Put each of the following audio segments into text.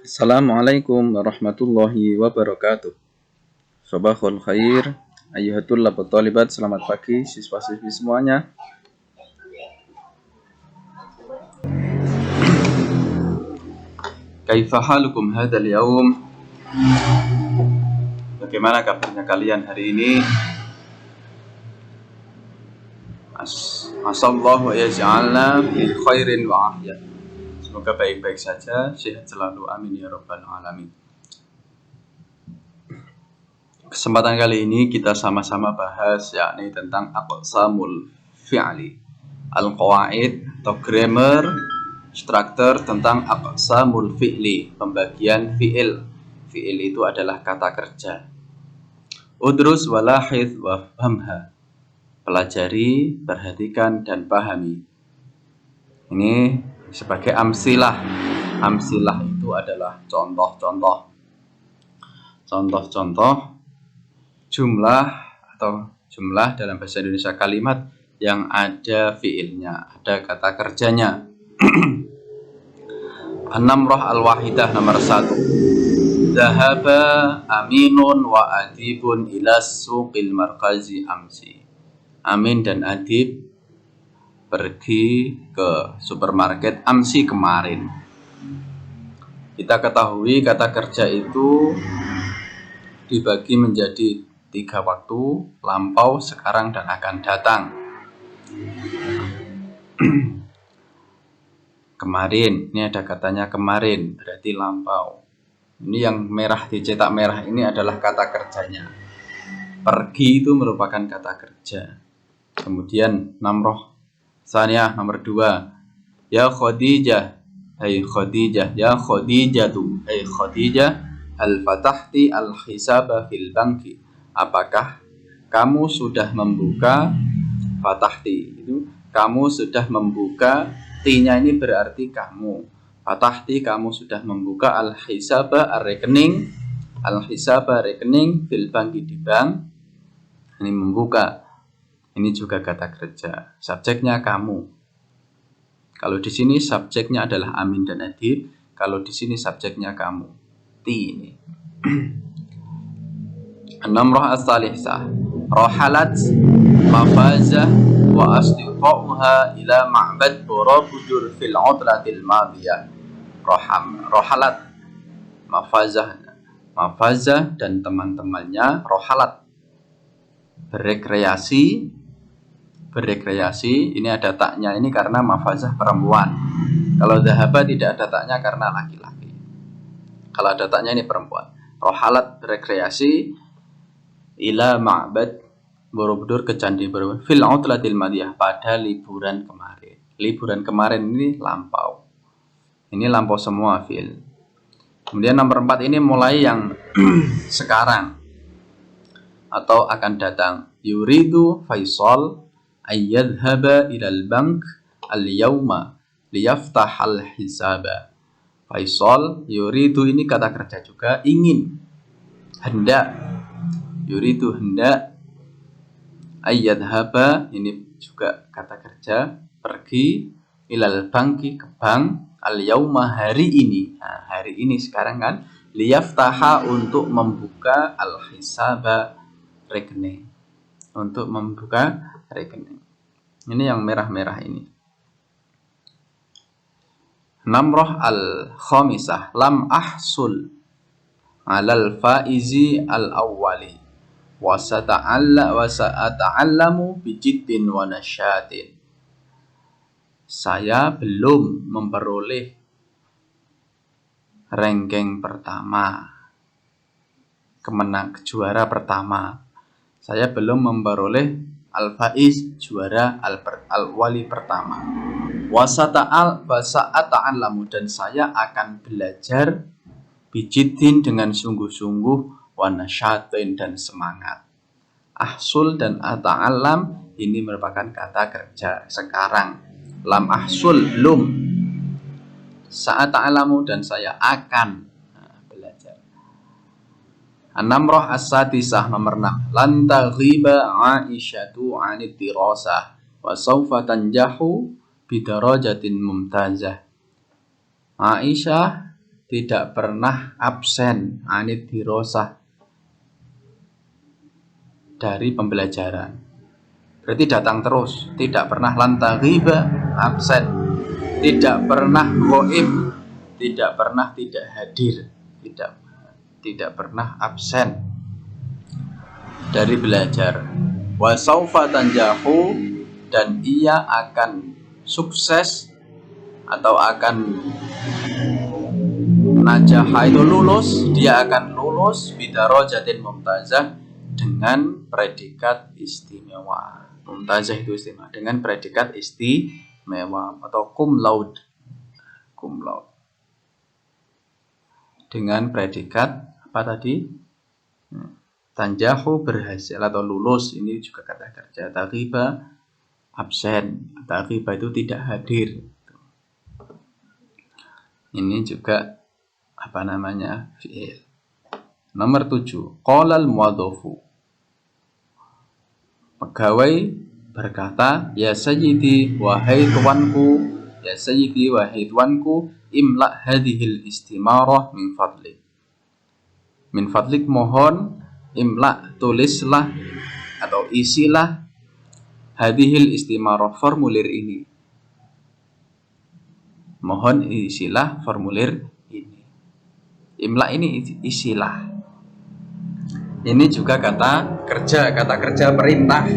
Assalamualaikum warahmatullahi wabarakatuh. Sabahul khair, ayyuhatul labut talibat, selamat pagi siswa-siswi semuanya. Kaifa halukum hadzal yaum? Bagaimana kabarnya kalian hari ini? Asallahu yaj'alna fi khairin wa afiyah. Semoga baik-baik saja, sehat selalu, amin ya rabbal alamin. Kesempatan kali ini kita sama-sama bahas yakni tentang aqsamul fi'li, al-qawaid atau grammar struktur tentang aqsamul fi'li, pembagian fi'il. Fi'il itu adalah kata kerja. Udrus walahid wa famha. Pelajari, perhatikan dan pahami. Ini sebagai amsilah. Amsilah itu adalah contoh-contoh. Contoh-contoh jumlah atau jumlah dalam bahasa Indonesia kalimat yang ada fiilnya, ada kata kerjanya. An-namrah al-wahidah nomor 1. Dhahaba Aminun wa Adibun ila suqil markazi amsi. Amin dan Adib pergi ke supermarket amsi kemarin. Kita ketahui kata kerja itu dibagi menjadi 3 waktu, lampau, sekarang, dan akan datang. Kemarin, ini ada katanya kemarin, berarti lampau. Ini yang merah, dicetak merah ini adalah kata kerjanya. Pergi itu merupakan kata kerja. Kemudian namroh saniyah nomor 2. Ya Khadijah, hai Khadijah, ya Khadijatu, hai Khadijah, al-fatahti al-hisaba fil banki. Apakah kamu sudah membuka fatahti? Itu kamu sudah membuka, T-nya ini berarti kamu. Fatahti kamu sudah membuka al-hisaba rekening, al-hisaba rekening fil banki di bank. Ini membuka. Ini juga kata kerja. Subjeknya kamu. Kalau di sini subjeknya adalah Amin dan Adib. Kalau di sini subjeknya kamu. T ini. An-namrah as-salisah. Rahalat mafazah wa asdiqauha ila ma'bad Borobudur fil utlatil madiyah. Rohalat mafazah dan teman-temannya rohalat berekreasi. Ini ada taknya ini karena mafazah perempuan. Kalau dhahaba tidak ada taknya karena laki-laki. Kalau ada taknya ini perempuan. Rohalat berekreasi ila ma'bad Borobudur ke Candi Borobudur fil utlatil madiyah pada liburan kemarin. Liburan kemarin ini lampau. Ini lampau semua fil. Kemudian nomor 4 ini mulai yang sekarang atau akan datang. Yuridu Faisal ayyadhhaba ilal bank al-yawma liyaftahal hisaba. Faisal, yuridu ini kata kerja juga, ingin, hendak. Yuridu hendak, ayyadhhaba ini juga kata kerja, pergi, ilal banki ke bank, al-yawma hari ini. Nah, hari ini sekarang kan, liyaftaha untuk membuka al-hisaba rekening. Untuk membuka rekening. Ini yang merah-merah ini. Namroh al-khamisah. Lam ahsul alal faizi al-awwali. Wa sata'allamu bijiddin wa nasyatin. Saya belum memperoleh ranking pertama. Juara pertama. Saya belum memperoleh al-faiz juara al-wali pertama. Wasata'allamu dan saya akan belajar bijiddin dengan sungguh-sungguh wa nasyatin dan semangat. Ahsul dan ata'allam ini merupakan kata kerja sekarang. Lam ahsul belum. Sa'ata'allamu dan saya akan belajar. An-namrah as-sadisah nomor 6. Lan taghiba Aisyatu 'anid dirasah wa sawfa tanjahu bidarajatin mumtazah. Aisyah tidak pernah absen anid dirosah dari pembelajaran. Berarti datang terus, tidak pernah lantaghiba, absen, tidak pernah ghaib, tidak pernah tidak hadir, tidak pernah absen dari belajar. Wa saufa tanjahu, dan ia akan sukses atau akan najaha itu lulus, dia akan lulus bidarajatin mumtazah dengan predikat istimewa. Mumtazah itu istimewa dengan predikat istimewa atau cum laude. Dengan predikat apa tadi? Tanjahu, berhasil atau lulus, ini juga kata kerja. Taghiba, absen. Taghiba itu tidak hadir. Ini juga apa namanya? Fi'il. Nomor 7. Qala al-muwadhafu. Pegawai berkata, ya sayyidi wahai tuanku, ya sayyidi wahai tuanku, imla hadhil istimarah min fadlik. Min fadlik, mohon, imla, tulislah atau isilah hadhil istimarah, formulir ini. Mohon isilah formulir ini. Imla ini isilah. Ini juga kata kerja perintah.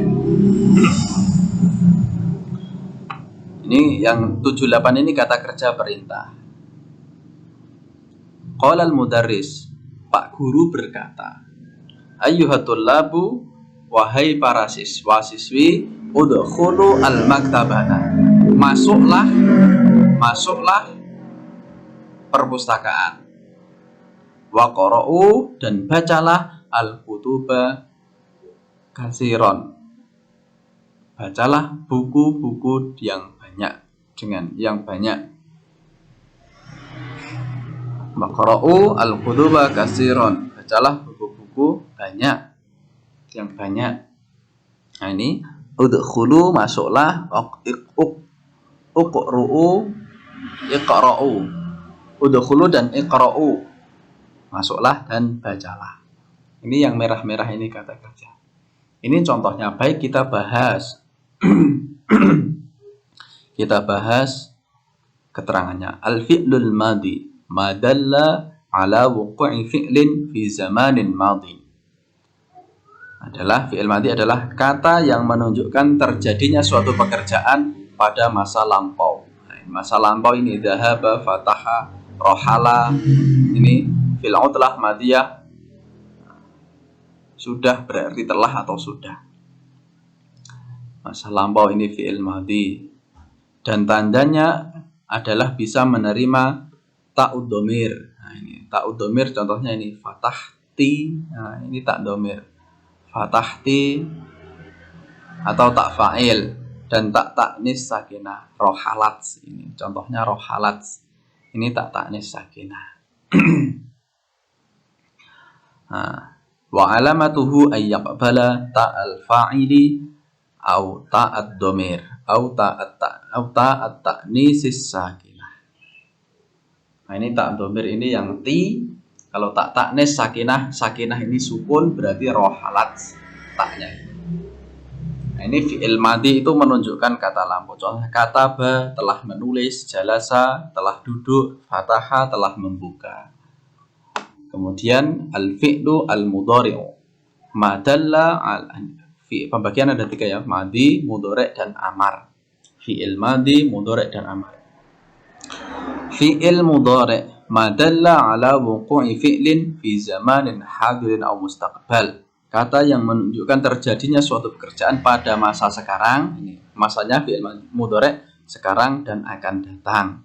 Ini yang 78 ini kata kerja perintah. Qala al-mudarris, Pak Guru berkata, ayyuhatul labu, wahai para siswa-siswi, udkhulu al-maktabata. Masuklah perpustakaan. Wa qara'u, dan bacalah al-kutuba katsiran. Bacalah buku-buku yang banyak, dengan yang banyak. Wa qara'u al-kutuba katsiran. Bacalah buku-buku banyak, yang banyak. Nah ini udkhulu, masuklah, uqru'u, iqra'u. Udkhulu dan iqra'u, masuklah dan bacalah. Ini yang merah-merah ini kata kerja. Ini contohnya, baik kita bahas keterangannya. Al-fi'lul madi madalla ala wuqu'i fi'lin fi zamanin madi. Fi'il madi adalah kata yang menunjukkan terjadinya suatu pekerjaan pada masa lampau. Masa lampau ini dhahaba, fataha, rohala. Ini fi'il utlah madiyah, sudah berarti telah atau sudah. Masa lampau ini fi'il madi. Dan tandanya adalah bisa menerima ta'ud dhamir. Nah, ini ta'ud dhamir contohnya ini fatahti. Nah, ini ta' dhamir. Fatahti atau tak fa'il, dan tak ta'nis sakinah. Rohalat, ini contohnya rohalat. Ini tak ta'nis sakinah. Wa alamatuhu ayyaqbala ta'al fa'ili au ta'ad dhamir au ta'at ta'nisis sakinah. Nah ini ta'ad dhamir ini yang ti. Kalau tak ta'nis sakinah ini sukun, berarti rohalat taknya. Nah ini fi'il madi itu menunjukkan kata lampau. Contohnya kataba, telah menulis, jalasa, telah duduk, fataha, telah membuka. Kemudian al-fi'lu al-mudhari'u madalla pembagian ada 3 ya, madi, mudhari' dan amar. Fi'il madi, mudhari' dan amar. Fi'il mudhari' madalla ala wuqu'i fi'lin fi zamanin hadirin aw mustaqbal. Kata yang menunjukkan terjadinya suatu pekerjaan pada masa sekarang. Ini masanya fi'il mudhari' sekarang dan akan datang.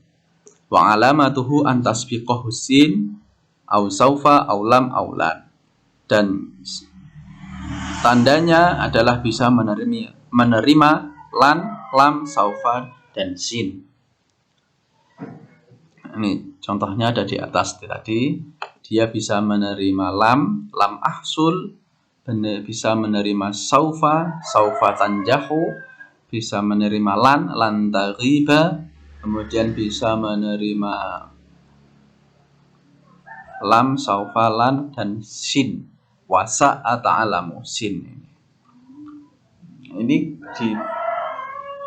Wa alamatuhu an tasbiqahu sin aw saufa aw lam aw lan. Dan tandanya adalah bisa menerima lan, lam, saufa dan sin. Ini contohnya ada di atas tadi. Dia bisa menerima lam ahsul, bisa menerima saufa tanjahu, bisa menerima lan taghiba, kemudian bisa menerima lam, saufa, lan, dan sin. Wasa'a ta'alamu, sin. Ini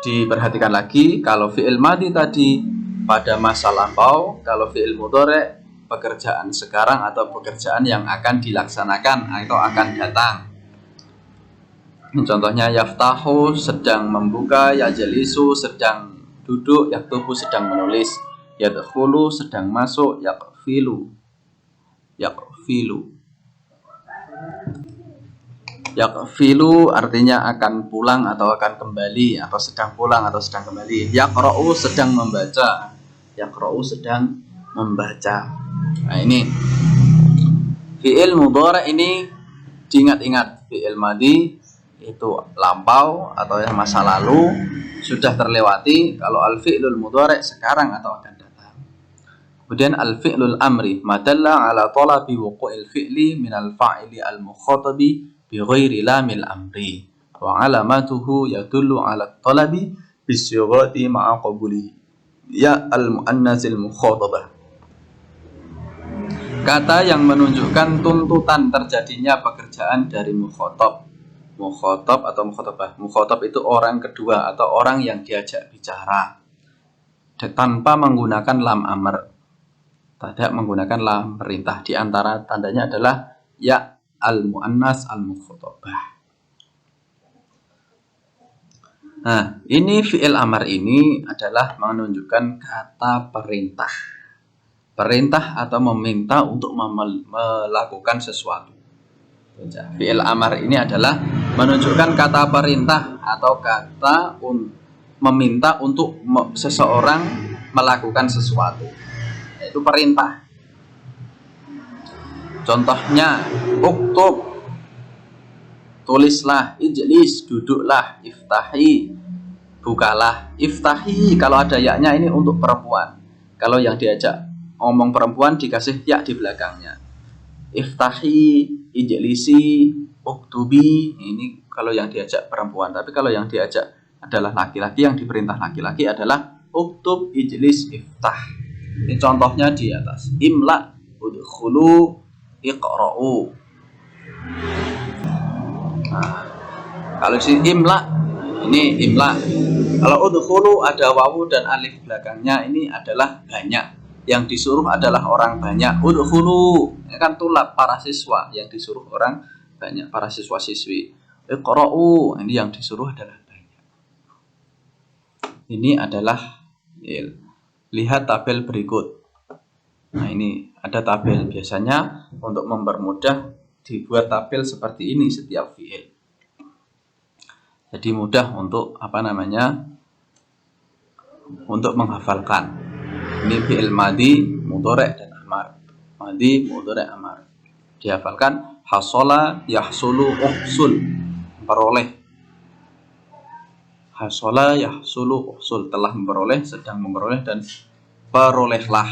diperhatikan lagi. Kalau fi'il madhi tadi pada masa lampau, kalau fi'il mudhari' pekerjaan sekarang atau pekerjaan yang akan dilaksanakan atau akan datang. Contohnya yaftahu sedang membuka, yajlisu sedang duduk, yaktubu sedang menulis, yadkhulu sedang masuk, yakfilu. Yakfilu artinya akan pulang atau akan kembali, atau sedang pulang atau sedang kembali. Yaqra'u sedang membaca, yaqra'u sedang membaca. Nah ini fi'il mudhari' ini diingat-ingat. Fi'il madhi itu lampau atau yang masa lalu sudah terlewati. Kalau al-fi'lul mudhari' sekarang atau akan datang. Kemudian al-fi'lul amri madalla ala talabi wuqu'il fi'li minal fa'ili al-mukhatabi bi ghairi lamil amri wa alamatuhu yadullu ala talabi bisyughati ma'a qabuli ya al-muannatsil mukhatabah. Kata yang menunjukkan tuntutan terjadinya pekerjaan dari mukhatab. Mukhatab atau mukhatabah. Mukhatab itu orang kedua atau orang yang diajak bicara tanpa menggunakan lam amr, tidak menggunakan lam perintah. Di antara tandanya adalah ya al-muannas al-mukhatabah. Nah, ini fi'il amr ini adalah menunjukkan kata perintah. Perintah atau meminta untuk melakukan sesuatu. Fi'il amr ini adalah menunjukkan kata perintah atau kata meminta untuk seseorang melakukan sesuatu. Itu perintah. Contohnya, uktub, tulislah, ijlis, duduklah, iftahi, bukalah. Iftahi kalau ada yaknya ini untuk perempuan. Kalau yang diajak ngomong perempuan dikasih ya di belakangnya. Iftahi, ijlisi, uktubi, ini kalau yang diajak perempuan. Tapi kalau yang diajak adalah laki-laki, yang diperintah laki-laki adalah uktub, ijlis, iftah. Ini contohnya di atas. Imla, udkhulu, iqra'u. Nah, kalau di imla, ini imla. Kalau udkhulu ada wawu dan alif belakangnya, ini adalah banyak. Yang disuruh adalah orang banyak. Udkhulu, ini kan tulab para siswa, yang disuruh orang banyak, para siswa-siswi. Iqra'u, ini yang disuruh adalah banyak. Ini adalah lihat tabel berikut. Nah, ini ada tabel. Biasanya untuk mempermudah dibuat tabel seperti ini setiap fi'il. Jadi mudah untuk untuk menghafalkan. Ini fi'il madhi, mudhari' dan amar. Madhi, mudhari', amar. Dihafalkan hasala, yahsulu, uhsul. Memperoleh. Hasala, yahsulu, uhsul. Telah memperoleh, sedang memperoleh, dan perolehlah.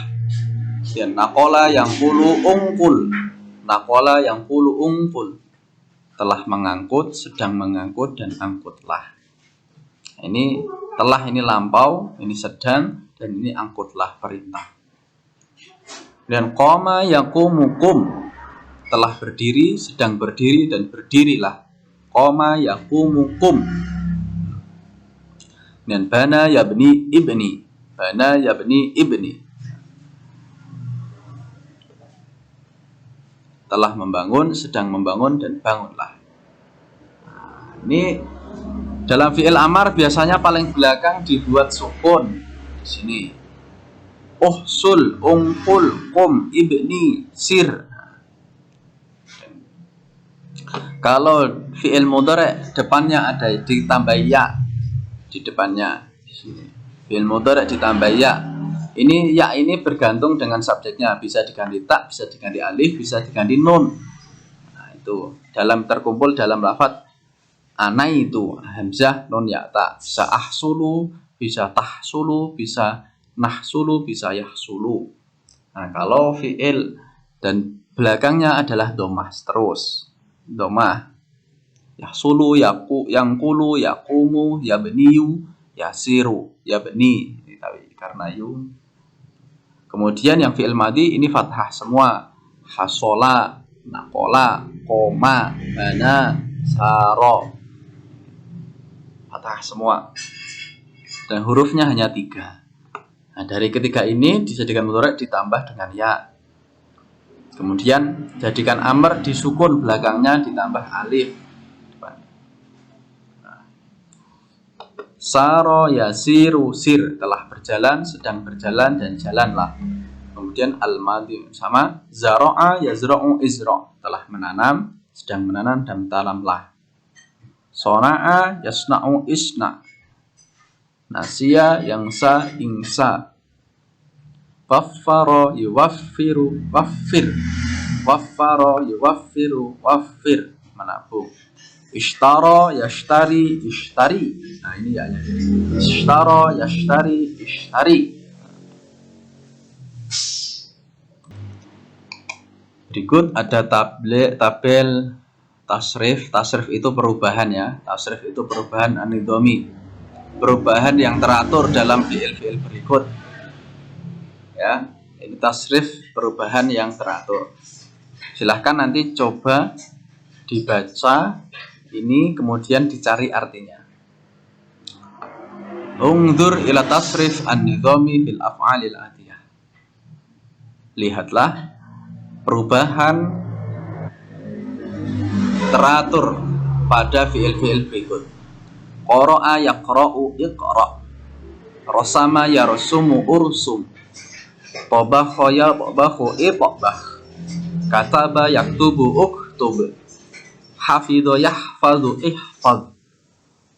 Dan naqala, yangqulu, ungqul. Naqala, yangqulu, ungqul. Telah mengangkut, sedang mengangkut, dan angkutlah. Ini telah, ini lampau, ini sedang, dan ini angkutlah, perintah. Dan qama yaqumu qum, telah berdiri, sedang berdiri, dan berdirilah. Qama yaqumu qum. Dan bana yabni ibni, bana yabni ibni, telah membangun, sedang membangun, dan bangunlah. Nah, ini dalam fi'il amar biasanya paling belakang dibuat sukun. Di sini uhsul, ungqul, qum, ibni, sir. Kalau fi'il mudhari' depannya ada ditambah ya di depannya. Di sini fi'il mudhari' ditambah ya. Ini ya ini bergantung dengan subjeknya, bisa diganti tak, bisa diganti alif, bisa diganti nun. Nah, itu dalam terkumpul dalam lafaz ana itu hamzah nun ya ta. Bisa ahsulu, bisa tahsulu, bisa nahsulu, bisa yahsulu. Nah, kalau fi'il dan belakangnya adalah dhammah terus. Dhammah. Yahsulu, yaqulu, yaqumu, yabniyu, yasiru, yabni. Karena yu. Kemudian yang fi'il madhi ini fathah semua. hasola, nakola, koma, bana, saro. Patah semua. Dan hurufnya hanya 3. Nah, dari ketiga ini dijadikan mudhari' ditambah dengan ya. Kemudian jadikan amr disukun, belakangnya ditambah alif. Saro yasiru sir, telah berjalan, sedang berjalan, dan jalanlah. Kemudian al-madhi sama zara'a yazra'u izra', telah menanam, sedang menanam, dan tanamlah. Sona'a yasna'u isna', nasiya yangsa ingsa. Waffara yuwaffiru waffir, waffara yuwaffiru waffir, menabung. Ishtara yashtari ishtari. Nah, ini ya. Ishtara yashtari ishtari. Berikut ada tabel tasrif. Tasrif itu perubahan ya. Tasrif itu perubahan anidhomi. Perubahan yang teratur dalam fiil-fiil berikut. Ya, ini tasrif perubahan yang teratur. Silahkan nanti coba dibaca ini, kemudian dicari artinya. Ungdur ila tasrif an-nidhami fil af'alil atiyah. Lihatlah perubahan teratur pada fiil-fiil berikut. Qara'a yaqra'u iqra', rasama yarsumu ursum, tabakha yatbakhu itbakh, kataba yaktubu uktub, hafidha yahfadhu ihfadh,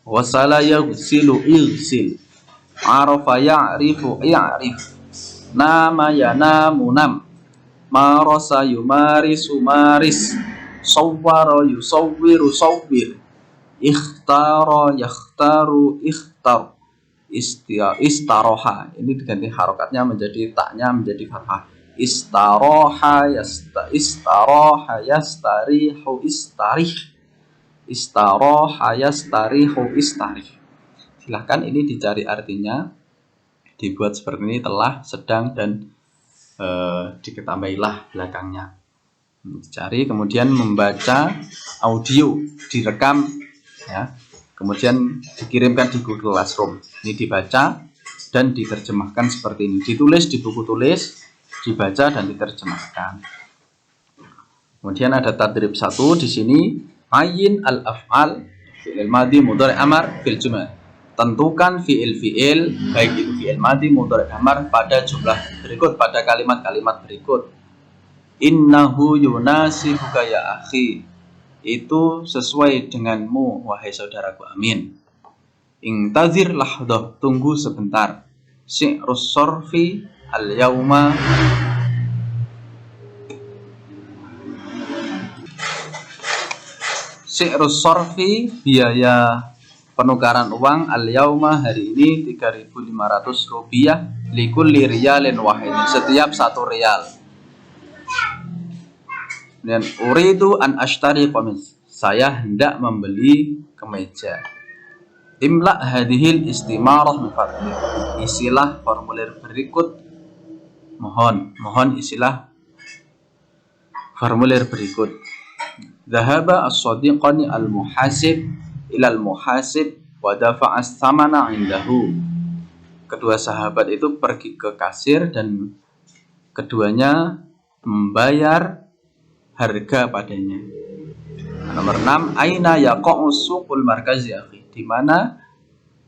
wasala yaghsilu ighsil, arafa ya'rifu i'rif, nama yanamu nam, marasa yumarisu maris, sawwara yusawwiru sawwir, ikhtara yakhtaru ikhtar, istaroha. Ini diganti harokatnya menjadi taknya menjadi fathah. Istaroha yastarihu istarih, istaroha yastarihu istarih. Silahkan ini dicari artinya, dibuat seperti ini, telah, sedang, dan diketambahilah belakangnya. Dicari, kemudian membaca audio, direkam ya, kemudian dikirimkan di Google Classroom. Ini dibaca dan diterjemahkan seperti ini, ditulis di buku tulis, dibaca dan diterjemahkan. Kemudian ada tadrib 1 di sini, ayin al-af'al fi'il madhi mudhari' amar fil jumlah. Tentukan fi'il-fi'il baik itu fi'il madhi mudhari' amar pada jumlah berikut, pada kalimat-kalimat berikut. Innahu yunasibuka ya akhi, itu sesuai denganmu wahai saudaraku, amin. Intazir lahdah, tunggu sebentar. Syi'rus sorfi al-yawma, syi'rus sorfi, biaya penukaran uang al-yawma, hari ini 3.500 rupiah, likulli riyalin wahidin, setiap 1 rial. Dan uridu an ashtari qamis, saya hendak membeli kemeja. Imla hadhil istimarah min fadli, isilah formulir berikut, mohon isilah formulir berikut. Dhahaba as-sadiqani al-muhasib ila al-muhasib wa dafa'a as-thamana 'indahu. Kedua sahabat itu pergi ke kasir dan keduanya membayar harga padanya. Nomor 6, aina yaqa'u suqul markazi akhi, di mana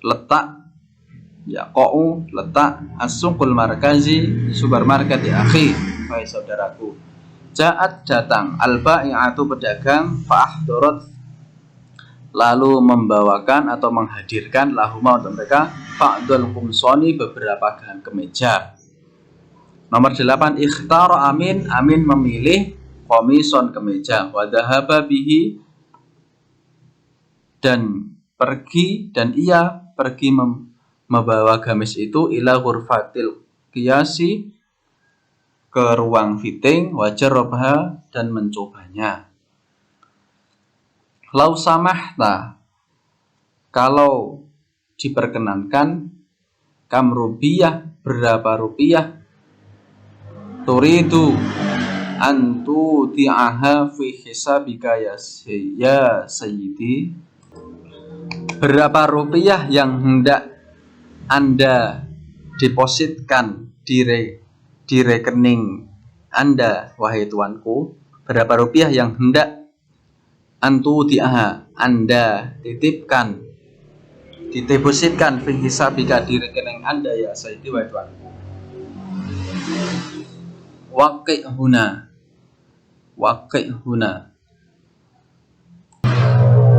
letak yaqa'u, letak as-suqul markazi, supermarket ya akhi, wahai saudaraku. Ja'at, datang, al-ba'i'atu, pedagang, fa'ahdarat, lalu membawakan atau menghadirkan, lahuma, untuk mereka, fa'dul qumsani, beberapa gahan kemeja. Nomor 8, ikhtara amin, amin memilih qamison, kemeja, wa dhahaba bihi, dan pergi, dan ia pergi membawa gamis itu, ila ghurfatil qiyasi, ke ruang fitting, wajar robha, dan mencobanya. Lau samahta, kalau diperkenankan, kam rupiah, berapa rupiah, turidu, antu ti'aha fi hisabika ya sayyidi. Berapa rupiah yang hendak Anda depositkan di rekening Anda, wahai tuanku? Berapa rupiah yang hendak antu ti'aha Anda titipkan, didepositkan fi hisabika di rekening Anda ya sayyidi, wahai tuanku? Waqi' huna.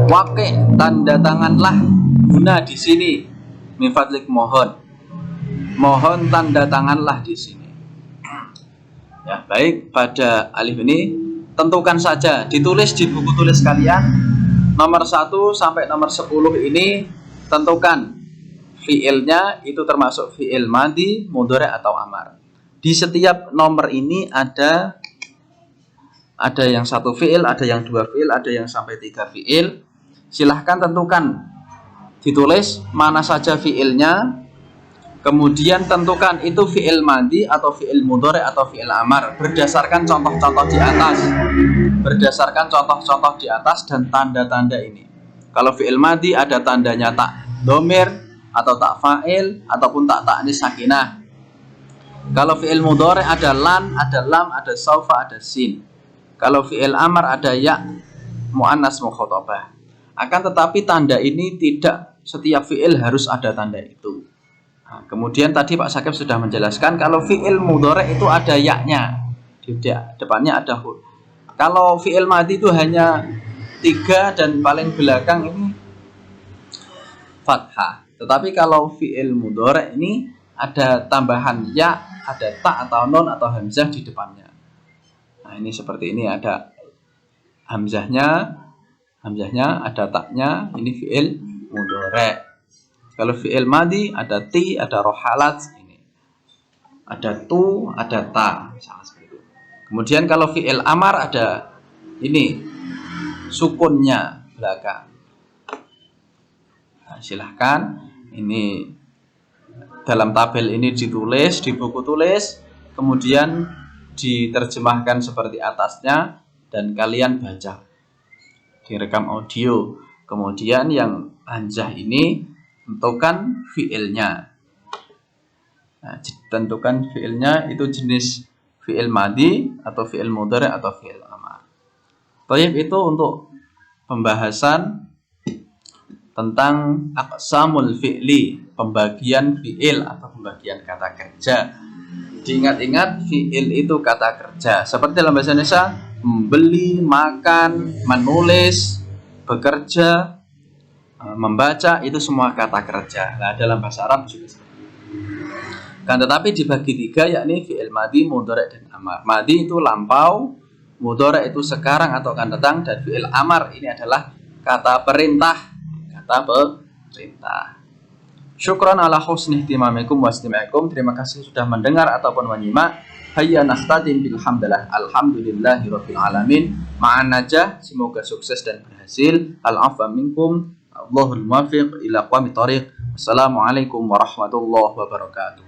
Waqi', tanda tanganlah, huna di sini, min fadlik, mohon tanda tanganlah di sini. Ya, baik, pada alif ini tentukan saja, ditulis di buku tulis kalian nomor 1 sampai nomor 10 ini, tentukan fiilnya itu termasuk fiil madhi, mudhari' atau amar. Di setiap nomor ini ada yang 1 fiil, ada yang 2 fiil, ada yang sampai 3 fiil. Silahkan tentukan, ditulis mana saja fiilnya, kemudian tentukan itu fiil madhi atau fiil mudhari' atau fiil amar berdasarkan contoh-contoh di atas dan tanda-tanda ini. Kalau fiil madhi ada tandanya tak dhamir atau tak fa'il ataupun tak ta'nis sakinah. Kalau fi'il mudhari' ada lan, ada lam, ada saufa, ada sin. Kalau fi'il amar ada ya muannas mukhatabah. Akan tetapi tanda ini tidak setiap fi'il harus ada tanda itu. Nah, kemudian tadi Pak Syakib sudah menjelaskan kalau fi'il mudhari' itu ada ya-nya. Di depannya ada huruf. Kalau fi'il madhi itu hanya 3 dan paling belakang ini fathah. Tetapi kalau fi'il mudhari' ini ada tambahan ya, ada ta atau nun atau hamzah di depannya. Nah, ini seperti ini, ada hamzahnya, ada taknya, ini fi'il mudhari'. Kalau fi'il madhi ada ti, ada rohalat, ini ada tu, ada ta, misalnya seperti itu. Kemudian kalau fi'il amar ada ini sukunnya belakang. Nah, silahkan ini dalam tabel ini ditulis di buku tulis, kemudian diterjemahkan seperti atasnya dan kalian baca, direkam audio. Kemudian yang hamzah ini tentukan fiilnya. Nah, tentukan fiilnya itu jenis fiil madhi atau fiil mudhari' atau fiil amar. Baik, itu untuk pembahasan tentang aqsamul fi'li, pembagian fi'il atau pembagian kata kerja. Diingat-ingat, fi'il itu kata kerja. Seperti dalam bahasa Indonesia, membeli, makan, menulis, bekerja, membaca, itu semua kata kerja. Nah, dalam bahasa Arab juga seperti itu. Kan tetapi dibagi 3, yakni fi'il madhi, mudhari' dan amar. Madhi itu lampau, mudhari' itu sekarang atau akan datang, dan fi'il amar ini adalah kata perintah. Syukran ala husni ihtimamikum wa istima'ikum. Terima kasih sudah mendengar ataupun menyimak. Hayya nakhtatim bilhamdulillah. Alhamdulillahirabbil alamin. Ma'an najah, semoga sukses dan berhasil. Al-'afwa minkum. Allahul muwaffiq ila aqwamit thoriq. Wassalamualaikum warahmatullahi wabarakatuh.